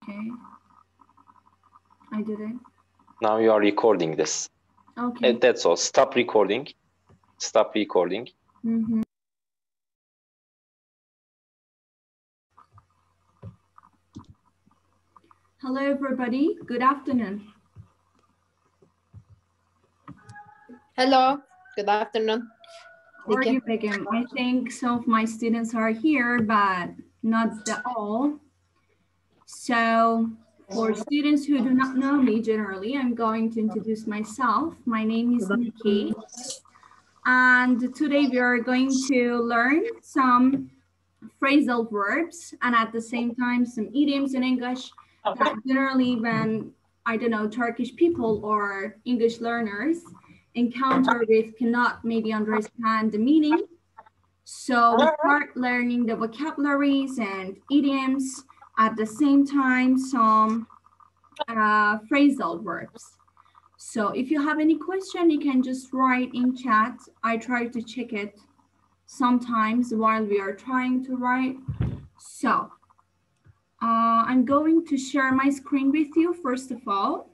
Okay. I did it. Now you are recording this. Okay. That's all. Stop recording. Stop recording. Mm-hmm. Hello, everybody. Good afternoon. Hello. Good afternoon. How are you, Begum? I think some of my students are here, but not all. So for students who do not know me generally, I'm going to introduce myself. My name is Nikki. And today we are going to learn some phrasal verbs and at the same time some idioms in English that generally when, I don't know, Turkish people or English learners encounter with cannot maybe understand the meaning. So we start learning the vocabularies and idioms at the same time some phrasal verbs. So if you have any question, you can just write in chat. I try to check it sometimes while we are trying to write. So I'm going to share my screen with you first of all.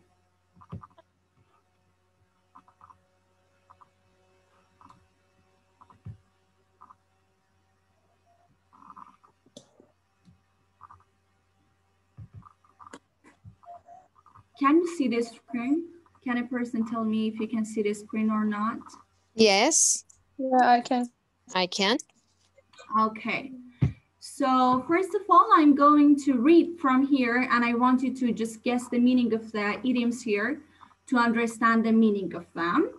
Can you see this screen? Can a person tell me if you can see the screen or not? Yes. Yeah, I can. I can. Okay. So first of all, I'm going to read from here and I want you to just guess the meaning of the idioms here to understand the meaning of them.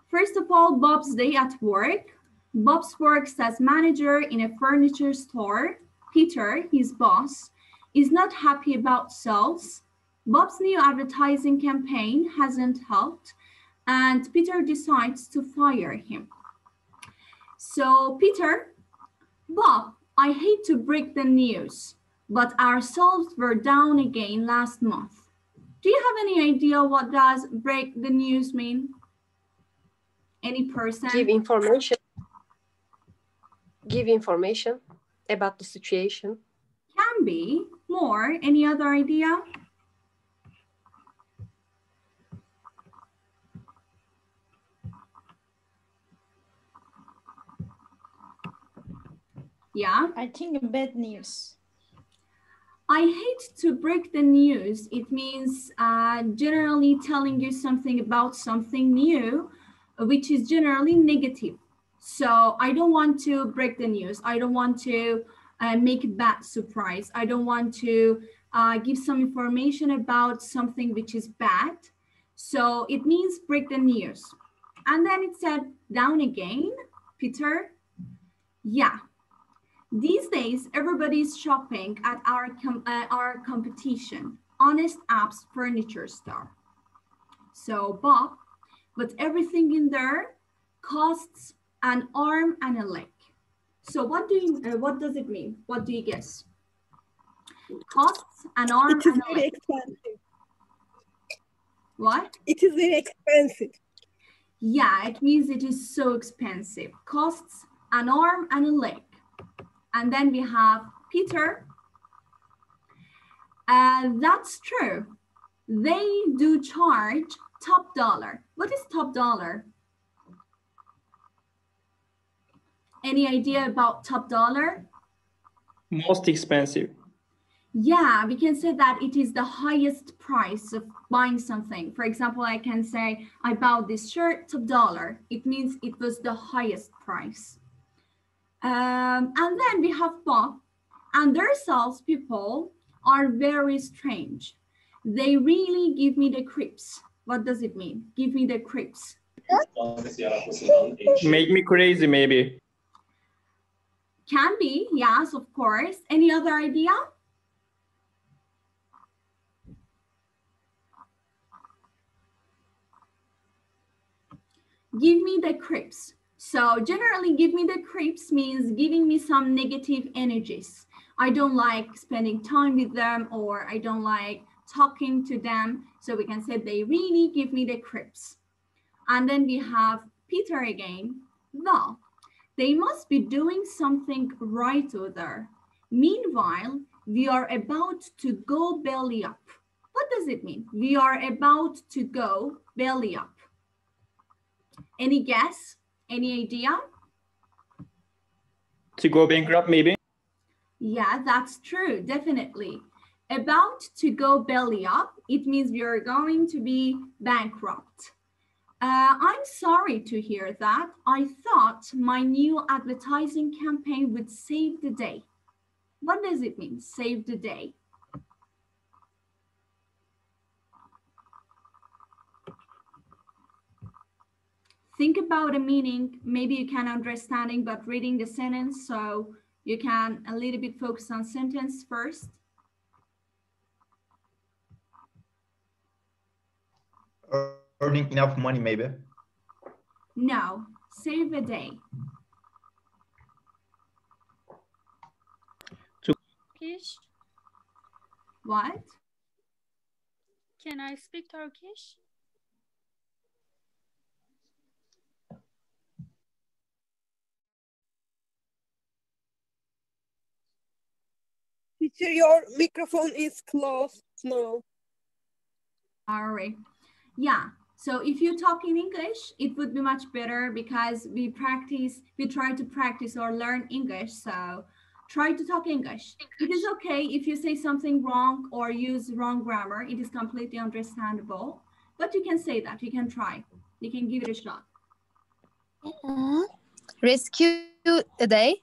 First of all, Bob's day at work. Bob's works as manager in a furniture store. Peter, his boss, is not happy about sales. Bob's new advertising campaign hasn't helped and Peter decides to fire him. So Peter, Bob, I hate to break the news, but our sales were down again last month. Do you have any idea what does break the news mean? Any person? Give information. Give information about the situation. Can be. More. Any other idea? Yeah. I think bad news. I hate to break the news. It means generally telling you something about something new, which is generally negative. So I don't want to break the news. I don't want to make a bad surprise. I don't want to give some information about something which is bad. So it means break the news. And then it said down again, Peter. Yeah. These days, everybody's shopping at our competition, Honest App's furniture store. So, Bob, but everything in there costs an arm and a leg. So, what does it mean? What do you guess? Costs an arm and a leg. It is very expensive. What? It is very expensive. Yeah, it means it is so expensive. Costs an arm and a leg. And then we have Peter. That's true. They do charge top dollar. What is top dollar? Any idea about top dollar? Most expensive. Yeah, we can say that it is the highest price of buying something. For example, I can say, I bought this shirt, top dollar. It means it was the highest price. And then we have Bob, and their salespeople are very strange. They really give me the creeps. What does it mean? Give me the creeps. Make me crazy, maybe. Can be, yes, of course. Any other idea? Give me the creeps. So generally, give me the creeps means giving me some negative energies. I don't like spending time with them or I don't like talking to them. So we can say they really give me the creeps. And then we have Peter again. Well, they must be doing something right over there. Meanwhile, we are about to go belly up. What does it mean? We are about to go belly up. Any guess? Any idea? To go bankrupt, maybe? Yeah, that's true, definitely. About to go belly up, it means we are going to be bankrupt. I'm sorry to hear that. I thought my new advertising campaign would save the day. What does it mean, save the day? Think about a meaning. Maybe you can understanding, but reading the sentence, so you can a little bit focus on sentence first. Earning enough money, maybe. No, save a day. Turkish. What? Can I speak Turkish? Teacher, your microphone is closed now. All right. Yeah. So if you talk in English, it would be much better because we try to practice or learn English. So try to talk English. It is okay if you say something wrong or use wrong grammar. It is completely understandable. But you can say that. You can try. You can give it a shot. Rescue a day.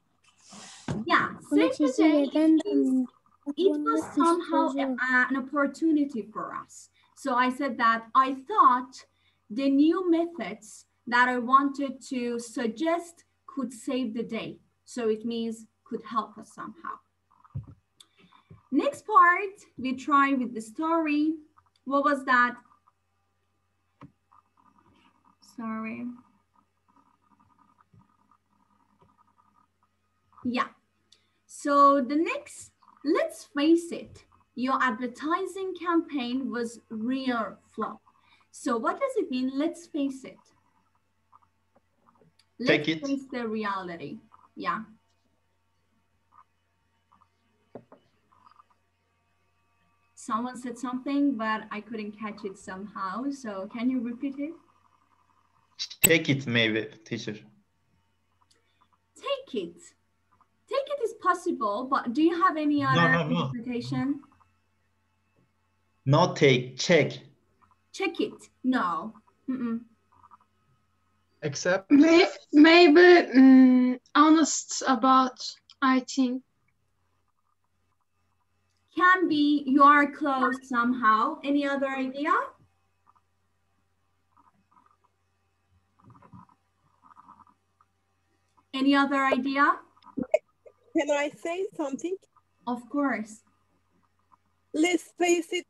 Yeah. Save the day. It was somehow an opportunity for us. So I said that I thought the new methods that I wanted to suggest could save the day. So it means could help us somehow. Next part, we try with the story. What was that? Sorry. Yeah. So the next, let's face it. Your advertising campaign was real flop. So what does it mean? Let's face it. Let's face the reality. Yeah. Someone said something, but I couldn't catch it somehow. So can you repeat it? Take it, maybe, teacher. Take it. Take it is possible, but do you have any other interpretation? No, take, check. Check it. No. Except Maybe honest about, I think. Can be, you are close somehow. Any other idea? Any other idea? Can I say something? Of course. Let's face it,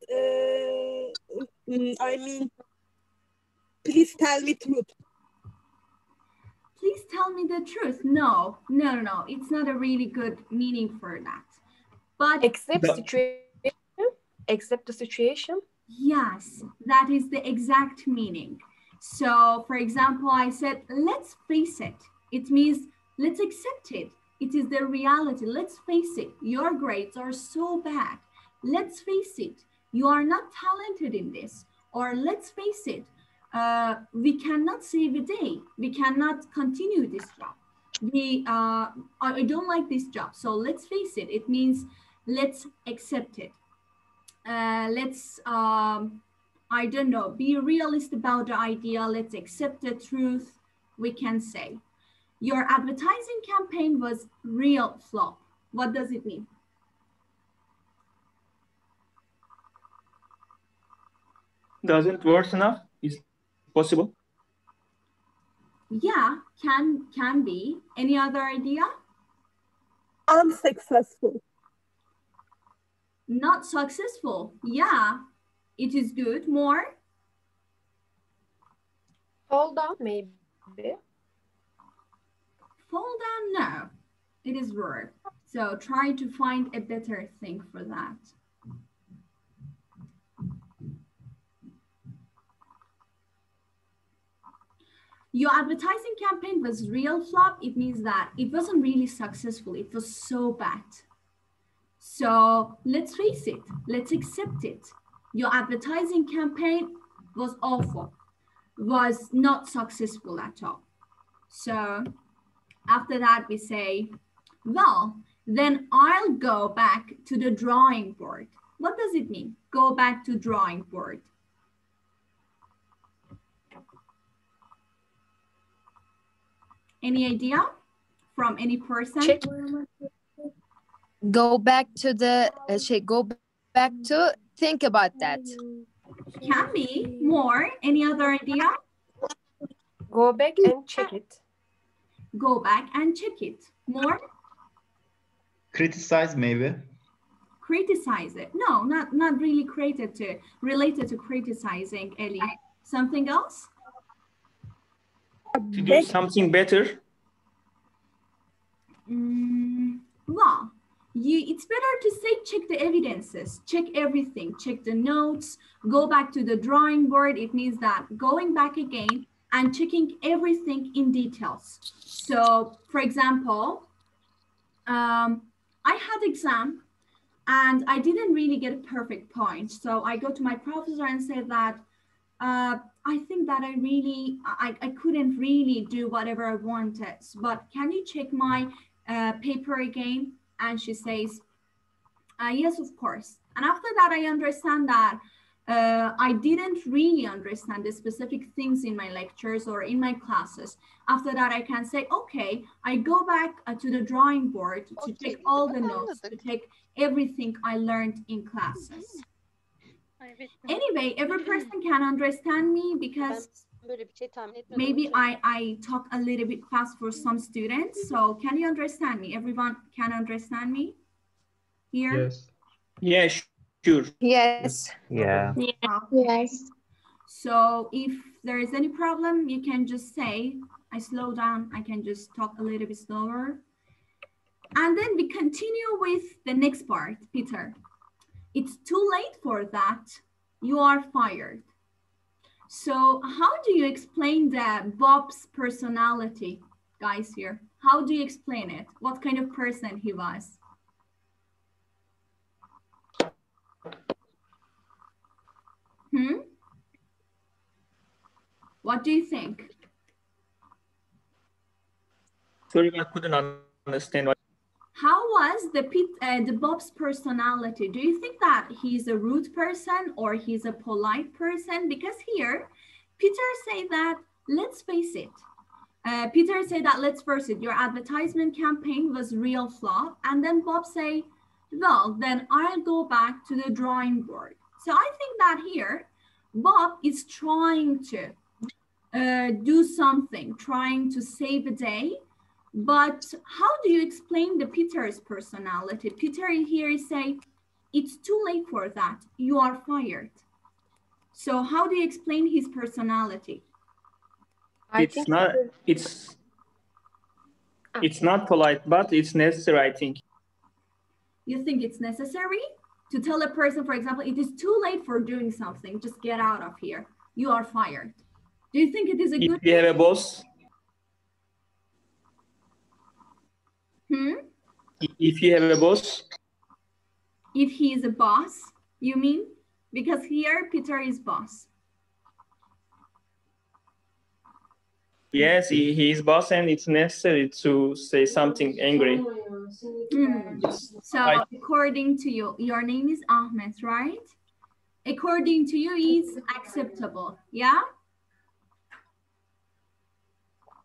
I mean, please tell me truth. Please tell me the truth. No. It's not a really good meaning for that. But Accept the situation. Yes, that is the exact meaning. So, for example, I said, let's face it. It means let's accept it. It is the reality. Let's face it. Your grades are so bad. Let's face it. You are not talented in this. Or let's face it. We cannot save a day. We cannot continue this job. I don't like this job. So let's face it. It means let's accept it. Let's, I don't know, be realist about the idea. Let's accept the truth. We can say. Your advertising campaign was real flop. What does it mean? Doesn't worse enough? Is possible? Yeah, can be. Any other idea? Unsuccessful. Not successful. Yeah, it is good. More? Fall down, maybe. Fall down? No, it is wrong. So try to find a better thing for that. Your advertising campaign was real flop. It means that it wasn't really successful. It was so bad. So let's face it, let's accept it. Your advertising campaign was awful, was not successful at all. So after that we say, well, then I'll go back to the drawing board. What does it mean? Go back to drawing board. Any idea from any person? Check. Go back to the go back to think about that. Can be more. Any other idea? Go back and check it. Go back and check it. More? Criticize maybe. Criticize it. No, not really related to criticizing, Ellie. Something else? To do something better. Well, it's better to say check the evidences, check everything, check the notes, go back to the drawing board. It means that going back again and checking everything in details. So, for example, I had exam and I didn't really get a perfect point. So I go to my professor and say that I think that I couldn't really do whatever I wanted, but can you check my paper again? And she says, yes, of course. And after that, I understand that I didn't really understand the specific things in my lectures or in my classes. After that, I can say, okay, I go back to the drawing board to check all the notes, to check everything I learned in classes. Anyway, every person can understand me because maybe I talk a little bit fast for some students. So can you understand me? Everyone can understand me here? Yes. Yeah, sure. Yes. Yeah. Yes. So if there is any problem, you can just say, I slow down. I can just talk a little bit slower. And then we continue with the next part, Peter. It's too late for that. You are fired. So how do you explain the Bob's personality, guys here? How do you explain it? What kind of person he was? What do you think? Sorry, I couldn't understand what. How was the Bob's personality? Do you think that he's a rude person or he's a polite person? Because here, Peter say that, let's face it. Peter say that, let's face it, your advertisement campaign was real flop. And then Bob say, well, then I'll go back to the drawing board. So I think that here, Bob is trying to do something, trying to save a day. But how do you explain the Peter's personality? Peter here say, it's too late for that. You are fired. So how do you explain his personality? It's not polite, but it's necessary, I think. You think it's necessary to tell a person, for example, it is too late for doing something. Just get out of here. You are fired. Do you think it is a good? If you have a boss. If you have a boss. If he is a boss, you mean? Because here Peter is boss. Yes, he is boss and it's necessary to say something angry. So according to you, your name is Ahmed, right? According to you is acceptable, yeah?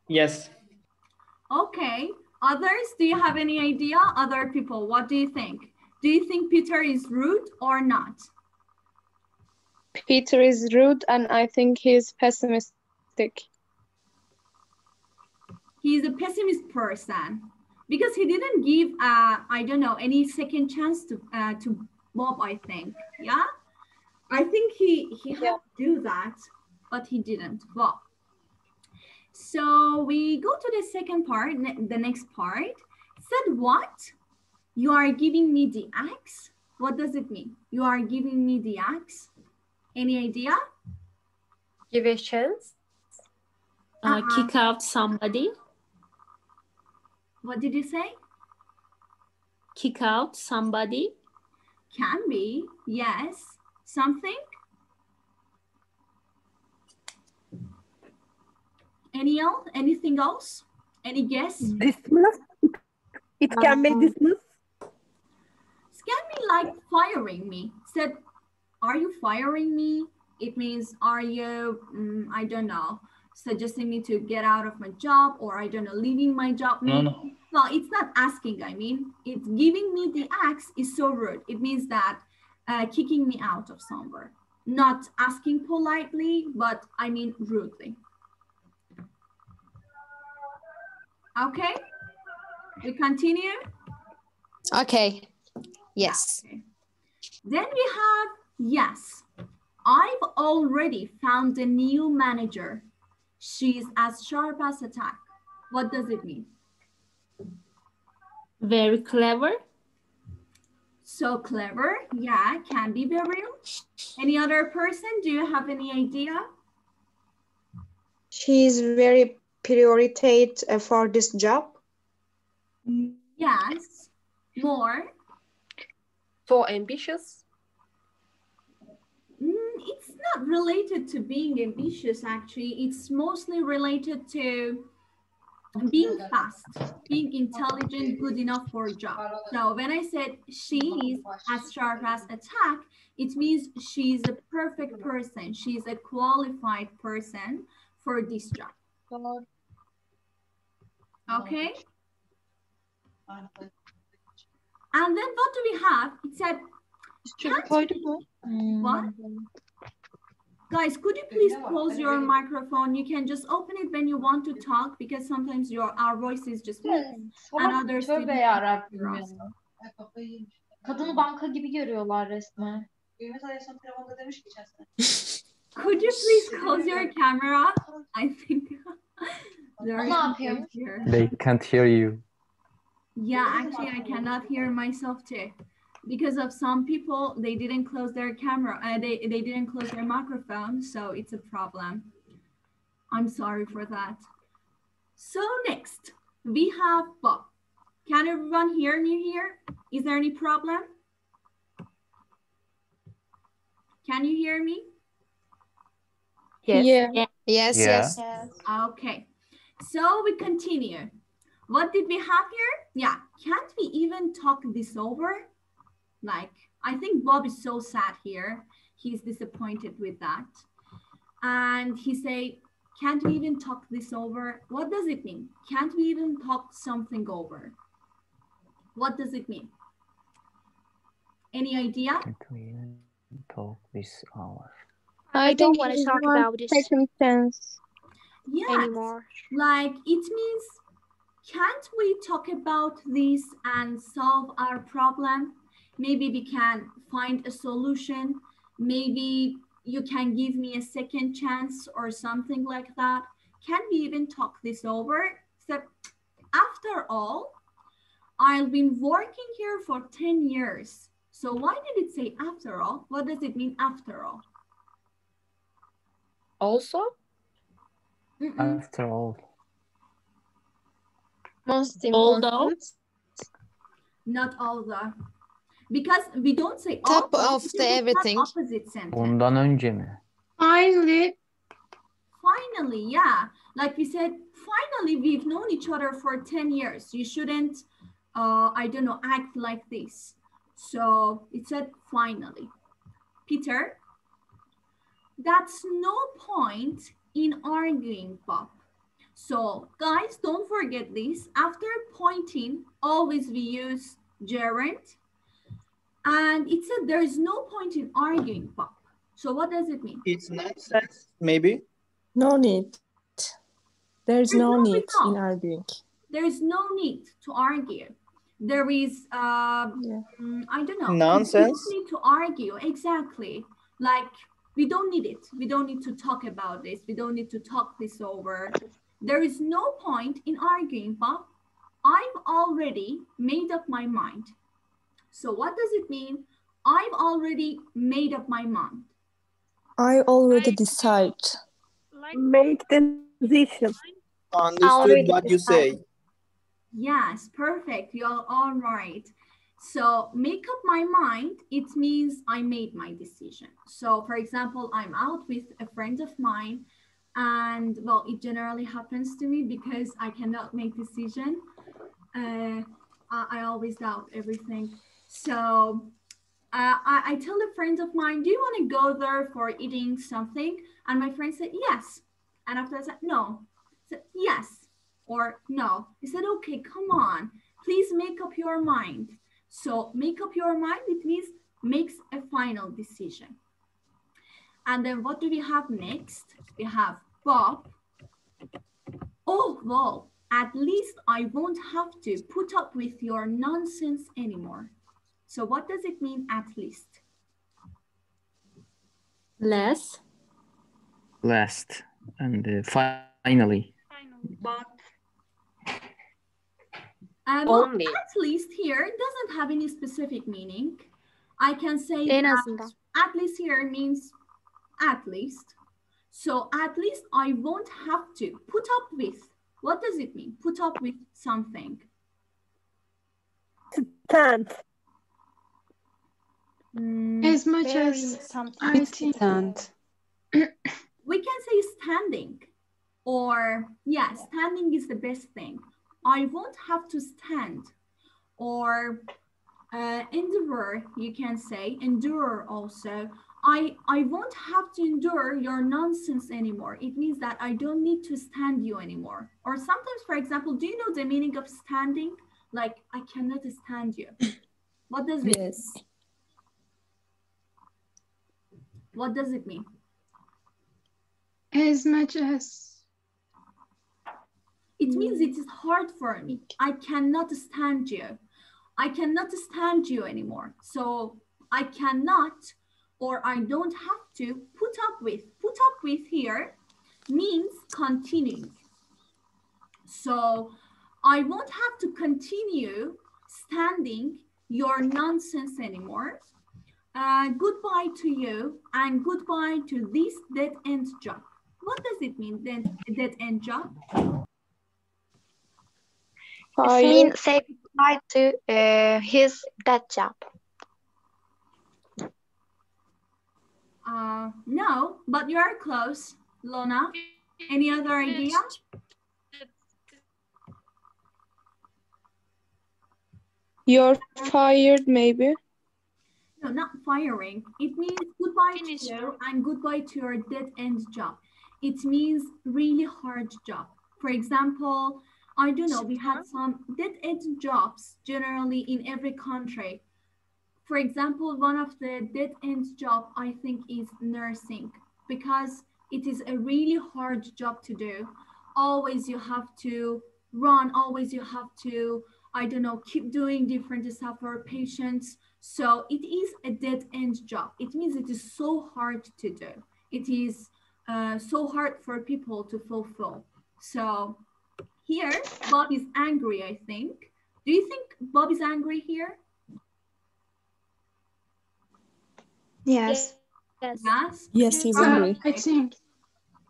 Yes. Okay. Others, do you have any idea? Other people, what do you think? Do you think Peter is rude or not? Peter is rude and I think he's pessimistic. He's a pessimist person because he didn't give, I don't know, any second chance to Bob, I think. Yeah? I think he had to do that, but he didn't. Bob. So we go to the second part, the next part. Said what? You are giving me the axe? What does it mean? You are giving me the axe? Any idea? Give a chance. Kick out somebody. What did you say? Kick out somebody. Can be, yes. Something? Anything else? Any guess? Dismiss. It can be dismissed. It can be like firing me. Said, are you firing me? It means, are you, I don't know, suggesting me to get out of my job, or I don't know, leaving my job? No. Well, it's not asking, I mean. It's giving me the axe is so rude. It means that kicking me out of somewhere. Not asking politely, but I mean rudely. Okay, we continue. Okay. Yes. Okay. Then we have yes. I've already found a new manager. She's as sharp as a tack. What does it mean? Very clever. So clever. Yeah, can be very. Any other person? Do you have any idea? She is very prioritize for this job. Yes. More. So ambitious. It's not related to being ambitious, actually. It's mostly related to being fast, being intelligent, good enough for a job. So when I said she's as sharp as a tack, it means she's a perfect person. She's a qualified person for this job. Okay? And then what do we have? It said, what? Guys, could you please close your microphone? You can just open it when you want to talk, because sometimes our voice is just and others. Tövbe yarabbim ya. Kadını banka gibi görüyorlar resmen. Could you please close your camera? I think Ne yapıyormuş? They can't hear you. Yeah, actually, I cannot hear myself too. Because of some people, they didn't close their camera. They didn't close their microphone, so it's a problem. I'm sorry for that. So next, we have Bob. Can everyone hear me here? Is there any problem? Can you hear me? Yes. Yeah. Yes, Yeah. yes. Okay, so we continue. What did we have here? Yeah, can't we even talk this over? Like, I think Bob is so sad here. He's disappointed with that. And he say, can't we even talk this over? What does it mean? Can't we even talk something over? What does it mean? Any idea? Can't we even talk this hour? I don't want to talk about this circumstance anymore. Like it means, can't we talk about this and solve our problem? Maybe we can find a solution. Maybe you can give me a second chance or something like that. Can we even talk this over? So after all, I've been working here for 10 years. So why did it say after all? What does it mean after all? Also? After all. most Although. important. Not although. Because we don't say Top although, of because the it's not everything. opposite sentence. Bundan önce mi? Finally, Finally, yeah. Like we said, finally, we've known each other for 10 years. You shouldn't, I don't know, act like this. So it said finally. Peter, that's no point in arguing, Bob. So guys, don't forget this. After pointing, always we use gerund. And it said there is no point in arguing, Bob. So what does it mean? It's nonsense, maybe. No need. There's no need result. in arguing. There is no need to argue. There is, I don't know. Nonsense. We don't need to argue, exactly. Like, we don't need it. We don't need to talk about this. We don't need to talk this over. There is no point in arguing, Bob. I've already made up my mind. So what does it mean? I've already made up my mind. I already decide. Make the decision. Understood what you say. Yes, perfect. You're all right. So make up my mind, it means I made my decision. So for example, I'm out with a friend of mine, and well, it generally happens to me because I cannot make decision. I always doubt everything. So I tell a friend of mine, do you want to go there for eating something? And my friend said, yes. And after I said, no. I said, yes or no. He said, okay, come on, please make up your mind. So make up your mind, it means makes a final decision. And then what do we have next? We have Bob. Oh, well, at least I won't have to put up with your nonsense anymore. So what does it mean, at least? Less. Last. And finally. But Well, at least here doesn't have any specific meaning. I can say that at least here means at least. So at least I won't have to put up with. What does it mean? Put up with something. Stand. As much as I think. We can say standing, or yeah, standing is the best thing. I won't have to stand, or endure, you can say, endure also. I won't have to endure your nonsense anymore. It means that I don't need to stand you anymore. Or sometimes, for example, do you know the meaning of standing? Like, I cannot stand you. What does it mean? What does it mean? As much as. It means it is hard for me. I cannot stand you. I cannot stand you anymore. So I cannot, or I don't have to put up with. Put up with here means continue. So I won't have to continue standing your nonsense anymore. Goodbye to you and goodbye to this dead-end job. What does it mean, dead-end job? It means say goodbye to his dead job. No, but you are close, Lona. Any other idea? You're fired, maybe. No, not firing. It means goodbye to you and goodbye to your dead-end job. It means really hard job. For example, I don't know, we have some dead-end jobs generally in every country. For example, one of the dead-end job I think is nursing, because it is a really hard job to do. Always you have to run, always you have to, I don't know, keep doing different stuff for patients. So it is a dead-end job. It means it is so hard to do. It is so hard for people to fulfill. So here, Bob is angry, I think. Do you think Bob is angry here? Yes. Yes? Yes, he's angry. I think.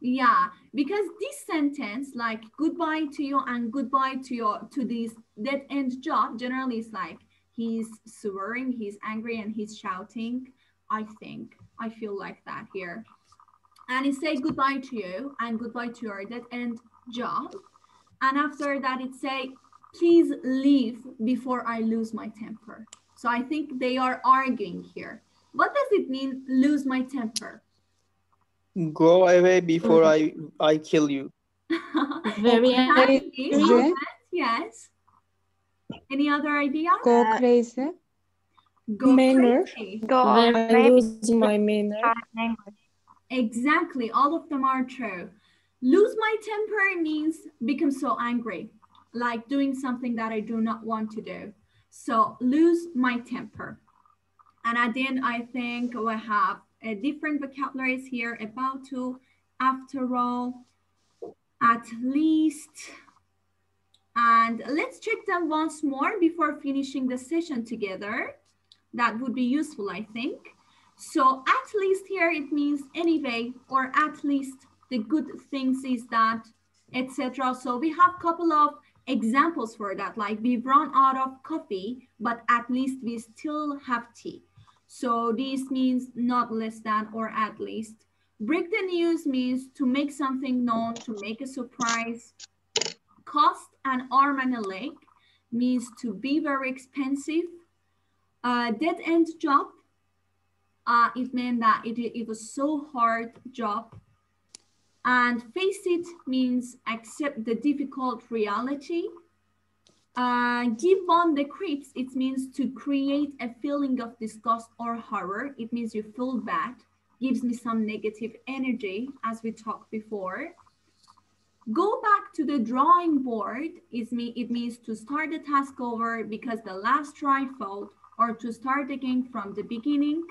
Yeah, because this sentence, like goodbye to you and goodbye to this dead-end job, generally is like he's swearing, he's angry, and he's shouting. I feel like that here. And it say goodbye to you and goodbye to your dead-end job. And after that, it say, please leave before I lose my temper. So I think they are arguing here. What does it mean, lose my temper? Go away before I kill you. Very angry. Yes. Any other idea? Go crazy. Go manner. crazy. I lose my manner. Exactly. All of them are true. Lose my temper means become so angry, like doing something that I do not want to do. So lose my temper. And at the end, I think we have different vocabularies here, about to, after all, at least. And let's check them once more before finishing the session together. That would be useful, I think. So at least here, it means anyway, or at least the good things is that, etc. So we have a couple of examples for that, like we've run out of coffee, but at least we still have tea. So this means not less than or at least. Break the news means to make something known, to make a surprise. Cost an arm and a leg means to be very expensive. Dead end job, it meant that it was so hard job. And face it means accept the difficult reality. Give one the creeps, it means to create a feeling of disgust or horror. It means you feel bad, gives me some negative energy, as we talked before. Go back to the drawing board, it means to start the task over because the last try failed, or to start again from the beginning.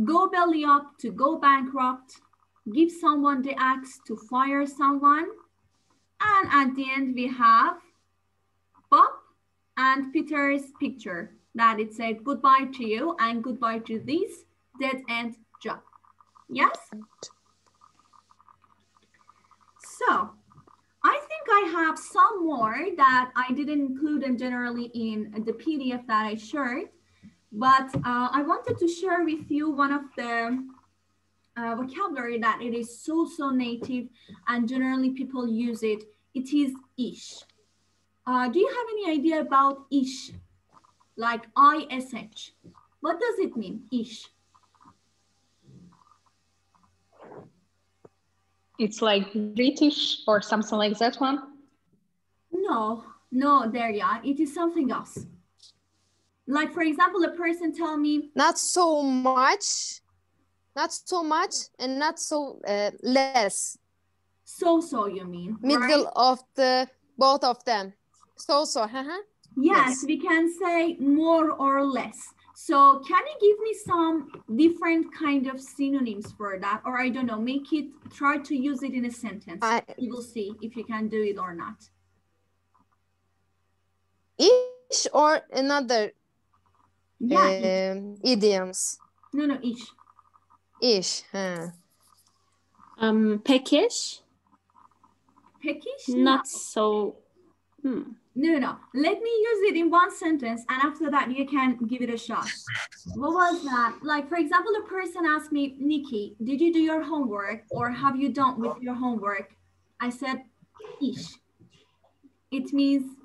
Go belly up, to go bankrupt. Give someone the axe, to fire someone. And at the end, we have Bob and Peter's picture that it said goodbye to you and goodbye to this dead end job. Yes? So I think I have some more that I didn't include them generally in the PDF that I shared, but I wanted to share with you one of the vocabulary that it is so native and generally people use it. It is ish. Do you have any idea about ish? Like ISH. What does it mean, ish? It's like British or something like that one? No, Derya, it is something else. Like, for example, a person tell me, not so much, and not so less. So you mean? Middle right? of the both of them. So. Yes, we can say more or less. So can you give me some different kind of synonyms for that? Or I don't know, try to use it in a sentence. You will see if you can do it or not. Ish or another idioms? No, ish. Ish, Peckish? Peckish? Not so. No. Let me use it in one sentence, and after that, you can give it a shot. What was that? Like, for example, a person asked me, Nikki, did you do your homework, or have you done with your homework? I said, ish. It means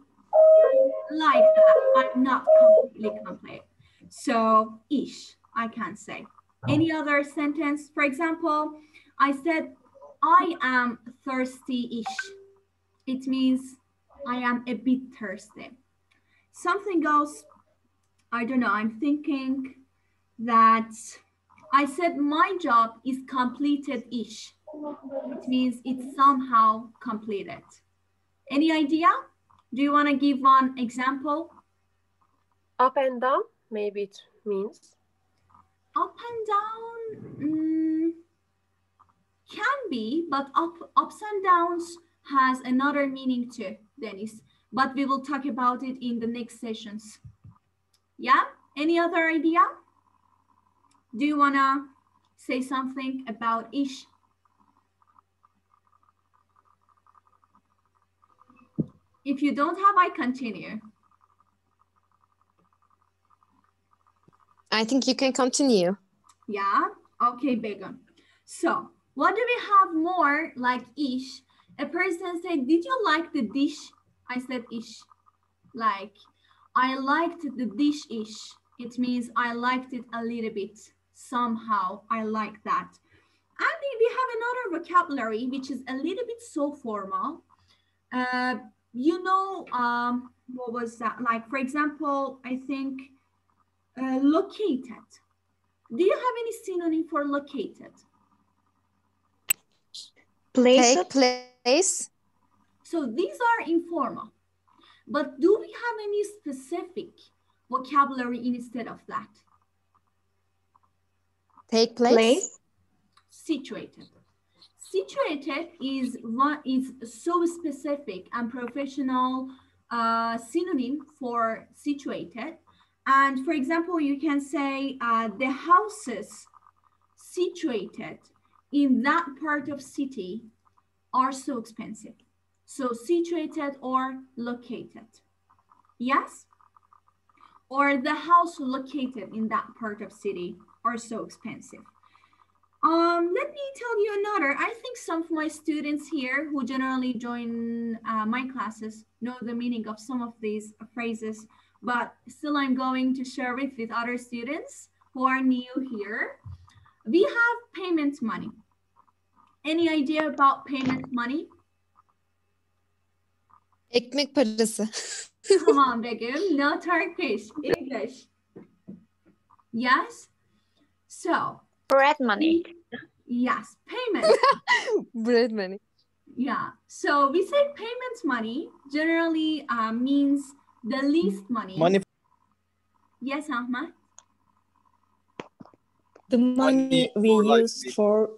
like that. I'm not completely complete. So, ish, I can say. Any other sentence? For example, I said, I am thirsty-ish. It means I am a bit thirsty. Something else, I don't know, I'm thinking that I said my job is completed-ish. It means it's somehow completed. Any idea? Do you want to give one example? Up and down, maybe it means. Up and down can be, but ups and downs has another meaning too, Dennis. But we will talk about it in the next sessions. Yeah? Any other idea? Do you want to say something about ish? If you don't have, I continue. I think you can continue. Yeah? Okay, Begum. So, what do we have more like ish? A person said, did you like the dish? I said ish. Like, I liked the dish-ish. It means I liked it a little bit. Somehow, I like that. And we have another vocabulary, which is a little bit so formal. What was that? Like, for example, I think located. Do you have any synonym for located? Place. So these are informal. But do we have any specific vocabulary instead of that? Take place. Situated. Situated is so specific and professional synonym for situated. And for example, you can say the houses situated in that part of city are so expensive. So situated or located. Yes? Or the house located in that part of city or so expensive. Let me tell you another. I think some of my students here who generally join my classes know the meaning of some of these phrases, but still I'm going to share it with other students who are new here. We have payment money. Any idea about payment money? Ekmek parası. Come on, Begum. No Turkish, English. Yes? So. Bread money. Yes, payment. Bread money. Yeah. So we say payment money generally means the least money. Money. Yes, Ahmed? The money we use for...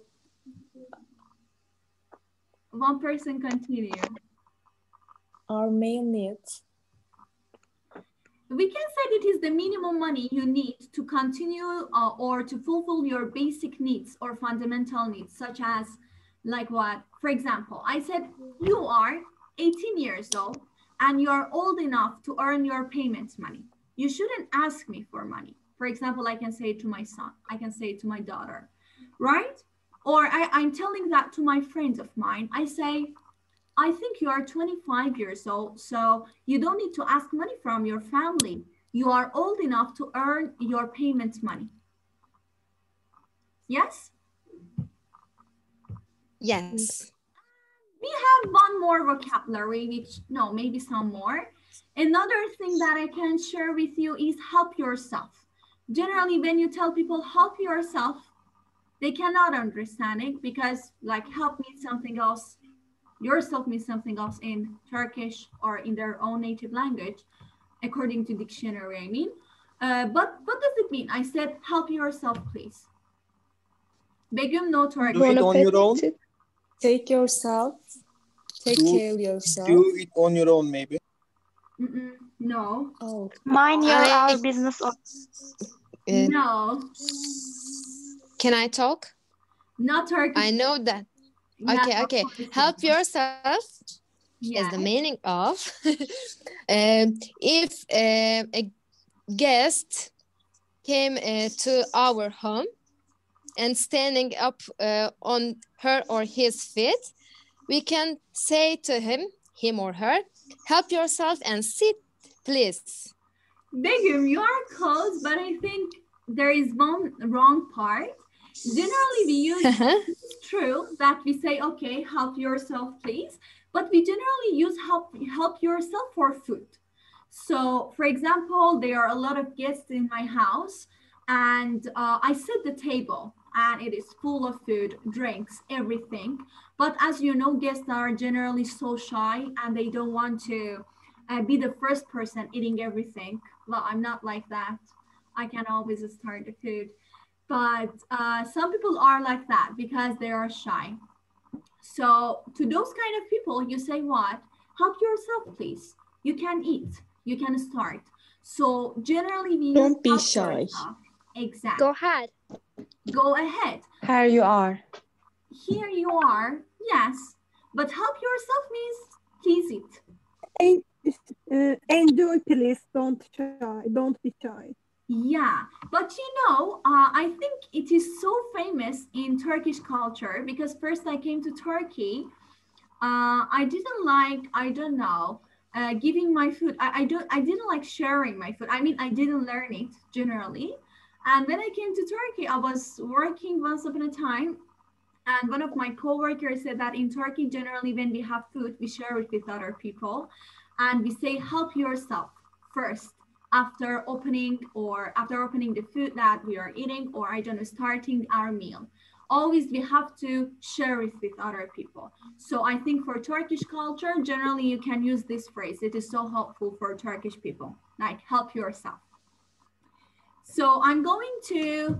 One person continue. Our main needs. We can say it is the minimum money you need to continue or to fulfill your basic needs or fundamental needs, such as like what? For example, I said you are 18 years old and you are old enough to earn your payment money. You shouldn't ask me for money. For example, I can say it to my son. I can say it to my daughter, right? Or I'm telling that to my friend of mine. I say, I think you are 25 years old, so you don't need to ask money from your family. You are old enough to earn your payment money. Yes? Yes. We have one more vocabulary, which, no, maybe some more. Another thing that I can share with you is help yourself. Generally, when you tell people help yourself, they cannot understand it because like help means something else. Yourself means something else in Turkish or in their own native language, according to dictionary, I mean. But what does it mean? I said, help yourself, please. Begum, no Turkish. Do it on your own. Take yourself. Take care of yourself. Do it on your own, maybe. No. Oh. Mind your business. No. Can I talk? Not Turkish. I know that. Yeah, Okay. Help yourself is the meaning of if a guest came to our home and standing up on her or his feet, we can say to him or her, help yourself and sit, please. Begum, you are close, but I think there is one wrong part. Generally, we use, it's true that we say, okay, help yourself, please. But we generally use help yourself for food. So, for example, there are a lot of guests in my house and I set the table and it is full of food, drinks, everything. But as you know, guests are generally so shy and they don't want to be the first person eating everything. Well, I'm not like that. I can always start the food. But some people are like that because they are shy. So to those kind of people, you say what? Help yourself, please. You can eat. You can start. So generally, we don't be shy. Exactly. Go ahead. Go ahead. Here you are. Here you are. Yes. But help yourself means please eat. Enjoy, please. Don't shy. Don't be shy. Yeah, but you know, I think it is so famous in Turkish culture because first I came to Turkey. I didn't like, I don't know, giving my food. I didn't like sharing my food. I mean, I didn't learn it generally. And when I came to Turkey, I was working once upon a time. And one of my co-workers said that in Turkey, generally, when we have food, we share it with other people. And we say, help yourself first. After opening the food that we are eating, or I don't know, starting our meal. Always we have to share it with other people. So I think for Turkish culture, generally you can use this phrase. It is so helpful for Turkish people, like help yourself. So I'm going to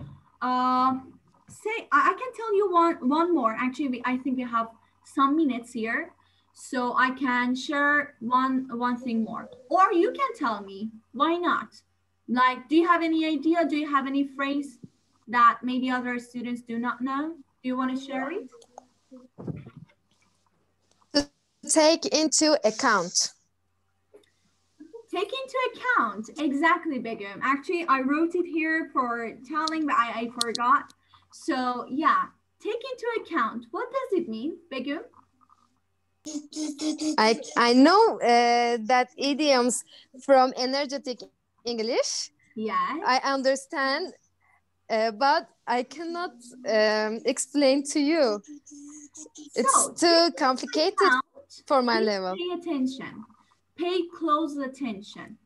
say, I can tell you one more. Actually, I think we have some minutes here. So I can share one thing more, or you can tell me, why not? Like, do you have any idea? Do you have any phrase that maybe other students do not know? Do you want to share it? To take into account. Take into account, exactly, Begum. Actually, I wrote it here for telling, but I forgot. So yeah, take into account. What does it mean, Begum? I know that idioms from energetic English. Yes. I understand, but I cannot explain to you. It's too complicated for my level. Pay attention. Pay close attention.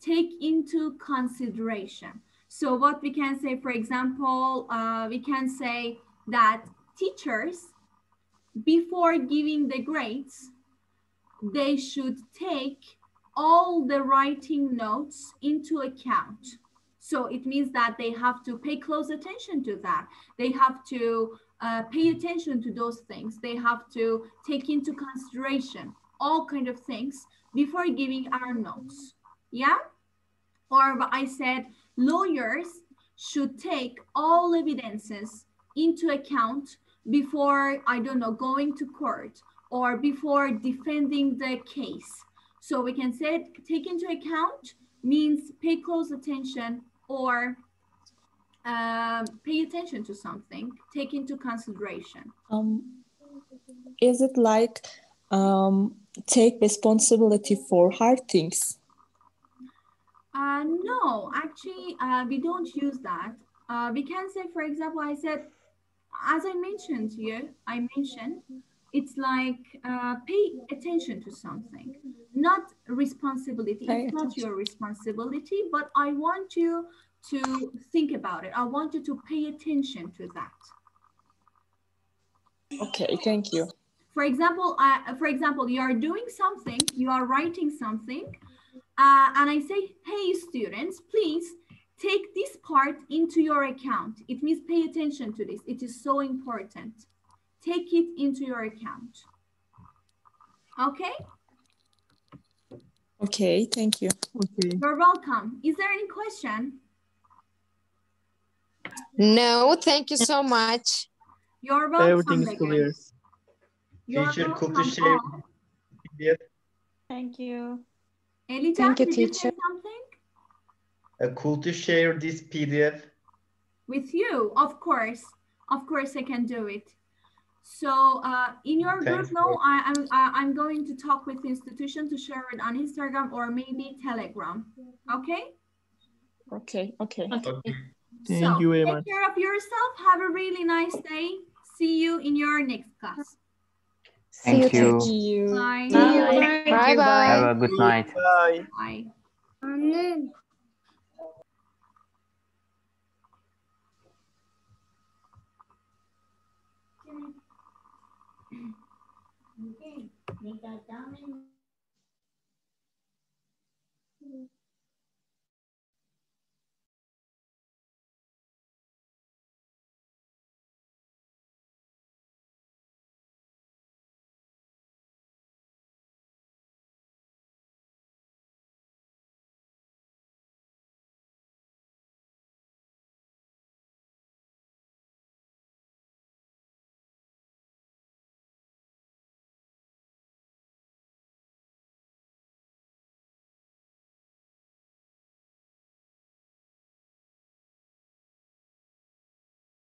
Take into consideration. So what we can say, for example, we can say that teachers, before giving the grades, they should take all the writing notes into account. So it means that they have to pay close attention to that. They have to pay attention to those things. They have to take into consideration all kind of things before giving our notes. Yeah? Or I said lawyers should take all evidences into account before, I don't know, going to court or before defending the case. So we can say take into account means pay close attention or pay attention to something, take into consideration. Is it like take responsibility for hard things? No, actually, we don't use that. We can say, for example, I said, as I mentioned to you, it's like pay attention to something, not responsibility. It's not your responsibility, but I want you to think about it. I want you to pay attention to that. Okay, thank you. For example, you are doing something, you are writing something, and I say, hey, students, please take this part into your account. It means pay attention to this. It is so important. Take it into your account. Okay? Okay, thank you. Okay. You're welcome. Is there any question? No, thank you so much. You're welcome. Everything is clear. Teacher, could you share PDF? Thank you. Elija, Thank you, did you teacher. say something? Could you share this PDF? With you, of course. Of course, I can do it. So in your group now, I'm going to talk with the institution to share it on Instagram or maybe Telegram. Okay? Okay, okay. Thank you very much. Take care of yourself. Have a really nice day. See you in your next class. Thank you. Bye. Bye bye. Have a good night. Bye. Bye. Okay, make that down.